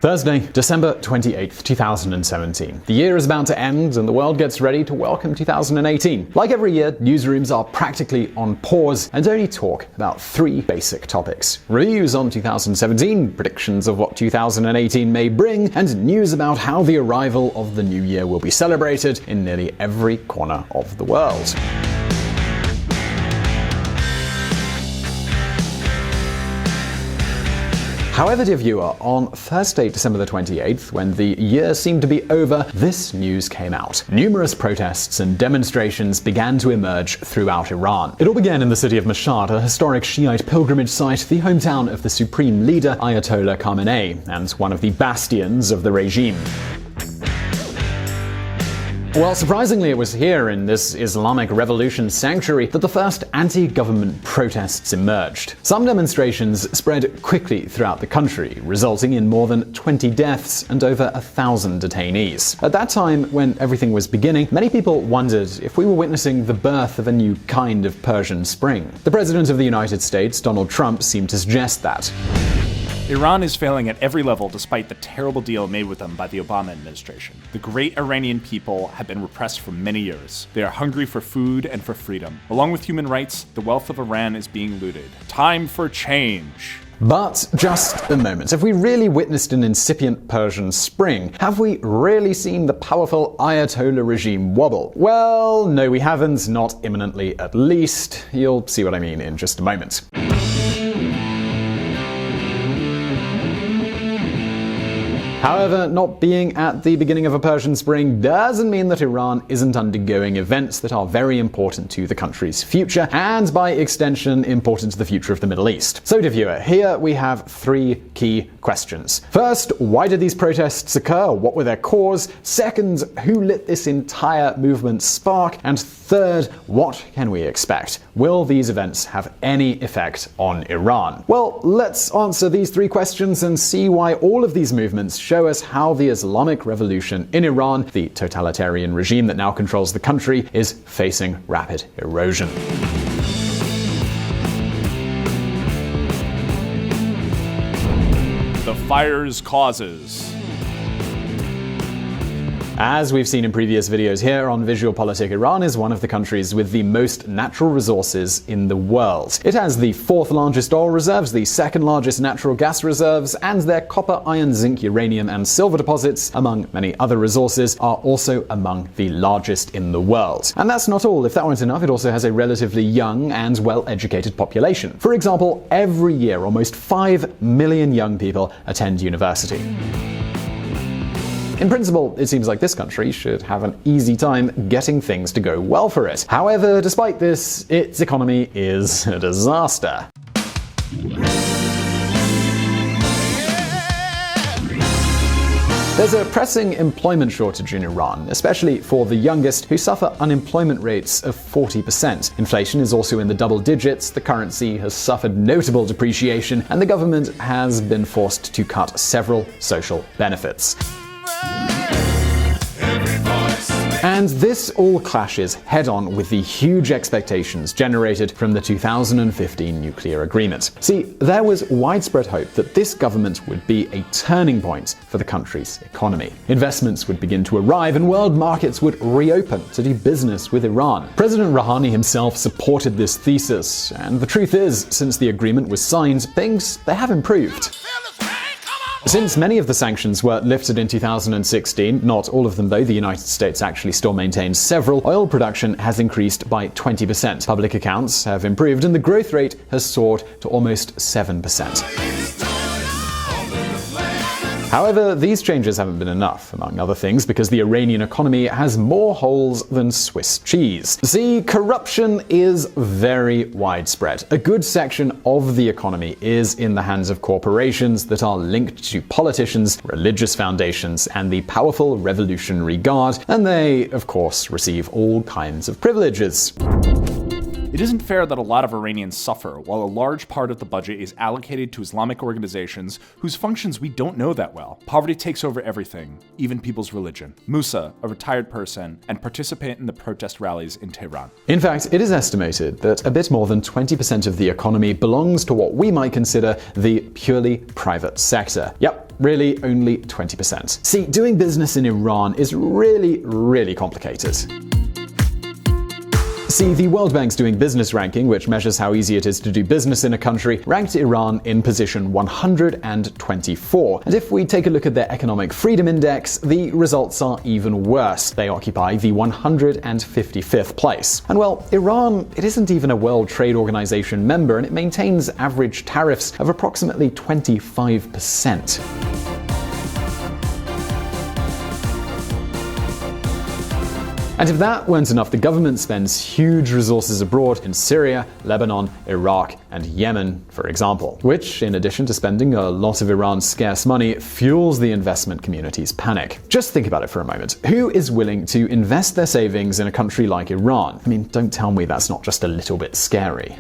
Thursday, December 28th, 2017. The year is about to end and the world gets ready to welcome 2018. Like every year, newsrooms are practically on pause and only talk about three basic topics: reviews on 2017, predictions of what 2018 may bring, and news about how the arrival of the new year will be celebrated in nearly every corner of the world. However, dear viewer, on Thursday, December the 28th, when the year seemed to be over, this news came out. Numerous protests and demonstrations began to emerge throughout Iran. It all began in the city of Mashad, a historic Shiite pilgrimage site, the hometown of the supreme leader Ayatollah Khamenei, and one of the bastions of the regime. Well, surprisingly, it was here in this Islamic Revolution sanctuary that the first anti-government protests emerged. Some demonstrations spread quickly throughout the country, resulting in more than 20 deaths and over 1,000 detainees. At that time, when everything was beginning, many people wondered if we were witnessing the birth of a new kind of Persian Spring. The President of the United States, Donald Trump, seemed to suggest that. Iran is failing at every level despite the terrible deal made with them by the Obama administration. The great Iranian people have been repressed for many years. They are hungry for food and for freedom. Along with human rights, the wealth of Iran is being looted. Time for change. But just a moment. Have we really witnessed an incipient Persian Spring? Have we really seen the powerful Ayatollah regime wobble? Well, no, we haven't. Not imminently, at least. You'll see what I mean in just a moment. However, not being at the beginning of a Persian Spring doesn't mean that Iran isn't undergoing events that are very important to the country's future, and by extension, important to the future of the Middle East. So, dear viewer, here we have three key questions. First, why did these protests occur? What were their cause? Second, who lit this entire movement spark? And third, what can we expect? Will these events have any effect on Iran? Well, let's answer these three questions and see why all of these movements show us how the Islamic Revolution in Iran, the totalitarian regime that now controls the country, is facing rapid erosion. The fire's causes. As we've seen in previous videos here on VisualPolitik, Iran is one of the countries with the most natural resources in the world. It has the fourth largest oil reserves, the second largest natural gas reserves, and their copper, iron, zinc, uranium, and silver deposits, among many other resources, are also among the largest in the world. And that's not all. If that weren't enough, it also has a relatively young and well-educated population. For example, every year almost 5 million young people attend university. In principle, it seems like this country should have an easy time getting things to go well for it. However, despite this, its economy is a disaster. There's a pressing employment shortage in Iran, especially for the youngest, who suffer unemployment rates of 40%. Inflation is also in the double digits, the currency has suffered notable depreciation, and the government has been forced to cut several social benefits. And this all clashes head-on with the huge expectations generated from the 2015 nuclear agreement. See, there was widespread hope that this government would be a turning point for the country's economy. Investments would begin to arrive and world markets would reopen to do business with Iran. President Rouhani himself supported this thesis, and the truth is, since the agreement was signed, they have improved. Since many of the sanctions were lifted in 2016, not all of them though, the United States actually still maintains several, oil production has increased by 20%. Public accounts have improved and the growth rate has soared to almost 7%. However, these changes haven't been enough, among other things, because the Iranian economy has more holes than Swiss cheese. See, corruption is very widespread. A good section of the economy is in the hands of corporations that are linked to politicians, religious foundations, and the powerful Revolutionary Guard, and they, of course, receive all kinds of privileges. It isn't fair that a lot of Iranians suffer while a large part of the budget is allocated to Islamic organizations whose functions we don't know that well. Poverty takes over everything, even people's religion. Musa, a retired person and participant in the protest rallies in Tehran. In fact, it is estimated that a bit more than 20% of the economy belongs to what we might consider the purely private sector. Yep, really only 20%. See, doing business in Iran is really complicated. See, the World Bank's Doing Business ranking, which measures how easy it is to do business in a country, ranked Iran in position 124. And if we take a look at their Economic Freedom Index, the results are even worse. They occupy the 155th place. And well, Iran, it isn't even a World Trade Organization member, and it maintains average tariffs of approximately 25%. And if that weren't enough, the government spends huge resources abroad in Syria, Lebanon, Iraq, and Yemen, for example, which, in addition to spending a lot of Iran's scarce money, fuels the investment community's panic. Just think about it for a moment. Who is willing to invest their savings in a country like Iran? I mean, don't tell me that's not just a little bit scary.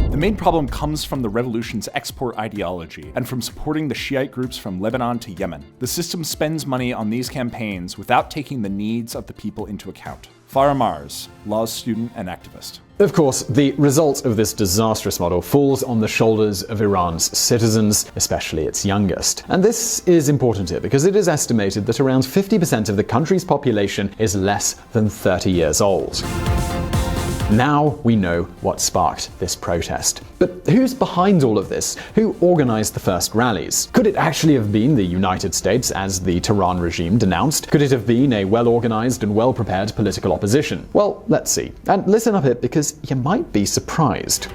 The main problem comes from the revolution's export ideology and from supporting the Shiite groups from Lebanon to Yemen. The system spends money on these campaigns without taking the needs of the people into account. Farah Mars, law student and activist. Of course, the result of this disastrous model falls on the shoulders of Iran's citizens, especially its youngest. And this is important here because it is estimated that around 50% of the country's population is less than 30 years old. Now we know what sparked this protest. But who's behind all of this? Who organized the first rallies? Could it actually have been the United States, as the Tehran regime denounced? Could it have been a well-organized and well-prepared political opposition? Well, let's see. And listen up here, because you might be surprised.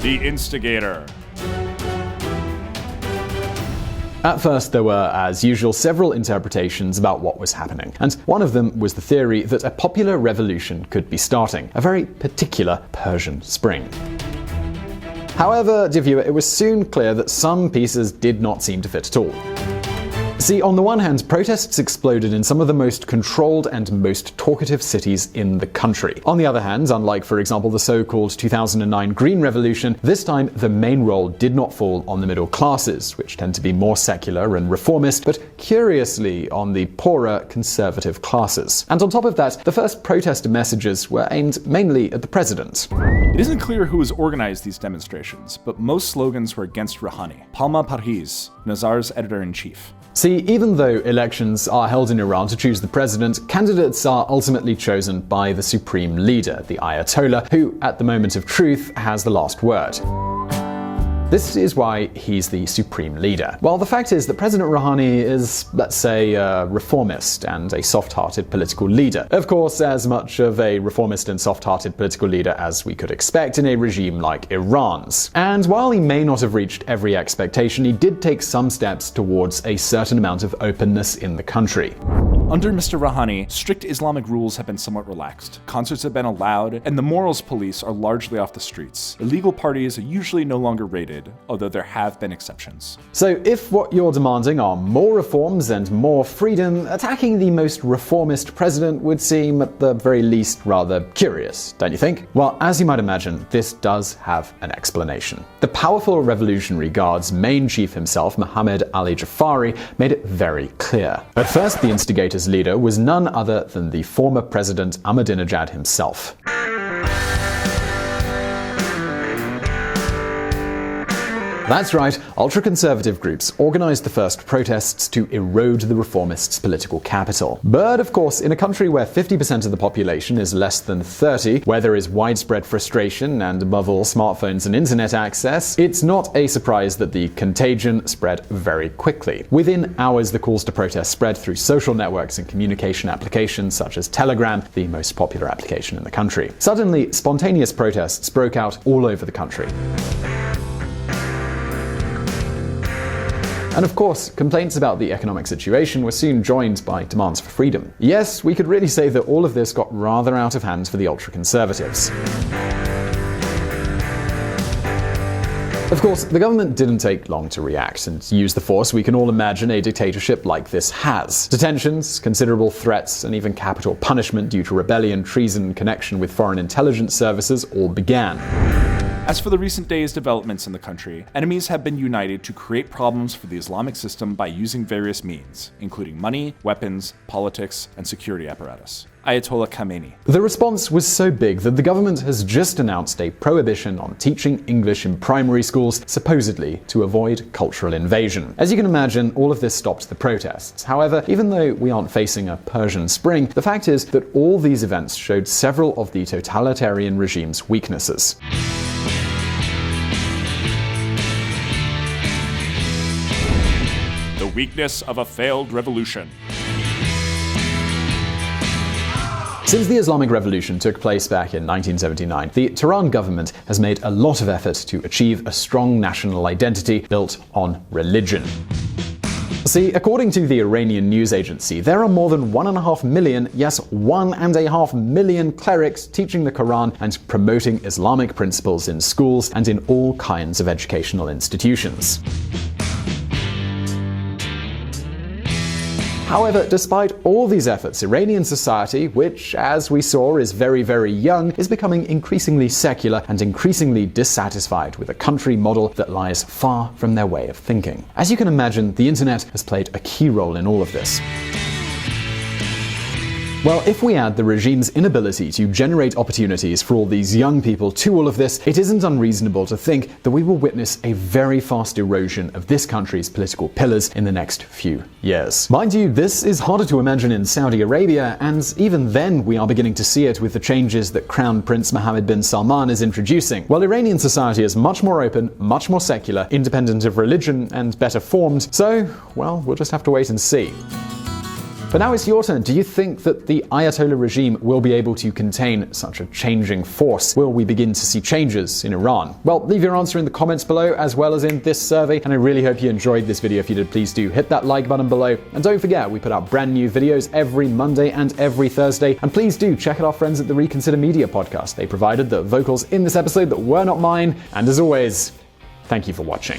The instigator. At first, there were, as usual, several interpretations about what was happening, and one of them was the theory that a popular revolution could be starting, a very particular Persian Spring. However, dear viewer, it was soon clear that some pieces did not seem to fit at all. See, on the one hand, protests exploded in some of the most controlled and most talkative cities in the country. On the other hand, unlike, for example, the so-called 2009 Green Revolution, this time the main role did not fall on the middle classes, which tend to be more secular and reformist, but curiously on the poorer conservative classes. And on top of that, the first protest messages were aimed mainly at the president. It isn't clear who has organized these demonstrations, but most slogans were against Rouhani. Palma Parhiz, Nazar's editor-in-chief. See, even though elections are held in Iran to choose the president, candidates are ultimately chosen by the supreme leader, the Ayatollah, who, at the moment of truth, has the last word. This is why he's the supreme leader. Well, the fact is that President Rouhani is, let's say, a reformist and a soft-hearted political leader. Of course, as much of a reformist and soft-hearted political leader as we could expect in a regime like Iran's. And while he may not have reached every expectation, he did take some steps towards a certain amount of openness in the country. Under Mr. Rouhani, strict Islamic rules have been somewhat relaxed. Concerts have been allowed, and the morals police are largely off the streets. Illegal parties are usually no longer raided, although there have been exceptions. So if what you're demanding are more reforms and more freedom, attacking the most reformist president would seem, at the very least, rather curious, don't you think? Well, as you might imagine, this does have an explanation. The powerful Revolutionary Guard's main chief himself, Mohammad Ali Jafari, made it very clear. At first, the instigators' leader was none other than the former president Ahmadinejad himself. That's right, ultra-conservative groups organized the first protests to erode the reformists' political capital. But of course, in a country where 50% of the population is less than 30, where there is widespread frustration and above all smartphones and internet access, it's not a surprise that the contagion spread very quickly. Within hours, the calls to protest spread through social networks and communication applications such as Telegram, the most popular application in the country. Suddenly, spontaneous protests broke out all over the country. And of course, complaints about the economic situation were soon joined by demands for freedom. Yes, we could really say that all of this got rather out of hand for the ultra-conservatives. Of course, the government didn't take long to react and use the force we can all imagine a dictatorship like this has. Detentions, considerable threats, and even capital punishment due to rebellion, treason, and connection with foreign intelligence services all began. As for the recent days' developments in the country, enemies have been united to create problems for the Islamic system by using various means, including money, weapons, politics, and security apparatus. Ayatollah Khamenei. The response was so big that the government has just announced a prohibition on teaching English in primary schools, supposedly to avoid cultural invasion. As you can imagine, all of this stopped the protests. However, even though we aren't facing a Persian Spring, the fact is that all these events showed several of the totalitarian regime's weaknesses. The weakness of a failed revolution. Since the Islamic Revolution took place back in 1979, the Tehran government has made a lot of effort to achieve a strong national identity built on religion. See, according to the Iranian news agency, there are more than 1.5 million, yes, 1.5 million clerics teaching the Quran and promoting Islamic principles in schools and in all kinds of educational institutions. However, despite all these efforts, Iranian society, which, as we saw, is very, very young, is becoming increasingly secular and increasingly dissatisfied with a country model that lies far from their way of thinking. As you can imagine, the internet has played a key role in all of this. Well, if we add the regime's inability to generate opportunities for all these young people to all of this, it isn't unreasonable to think that we will witness a very fast erosion of this country's political pillars in the next few years. Mind you, this is harder to imagine in Saudi Arabia, and even then we are beginning to see it with the changes that Crown Prince Mohammed bin Salman is introducing. While Iranian society is much more open, much more secular, independent of religion, and better formed, so, well, we'll just have to wait and see. But now it's your turn. Do you think that the Ayatollah regime will be able to contain such a changing force? Will we begin to see changes in Iran? Well, leave your answer in the comments below as well as in this survey, and I really hope you enjoyed this video. If you did, please do hit that like button below. And don't forget, we put out brand new videos every Monday and every Thursday. And please do check out our friends at the Reconsider Media podcast. They provided the vocals in this episode that were not mine. And as always, thank you for watching.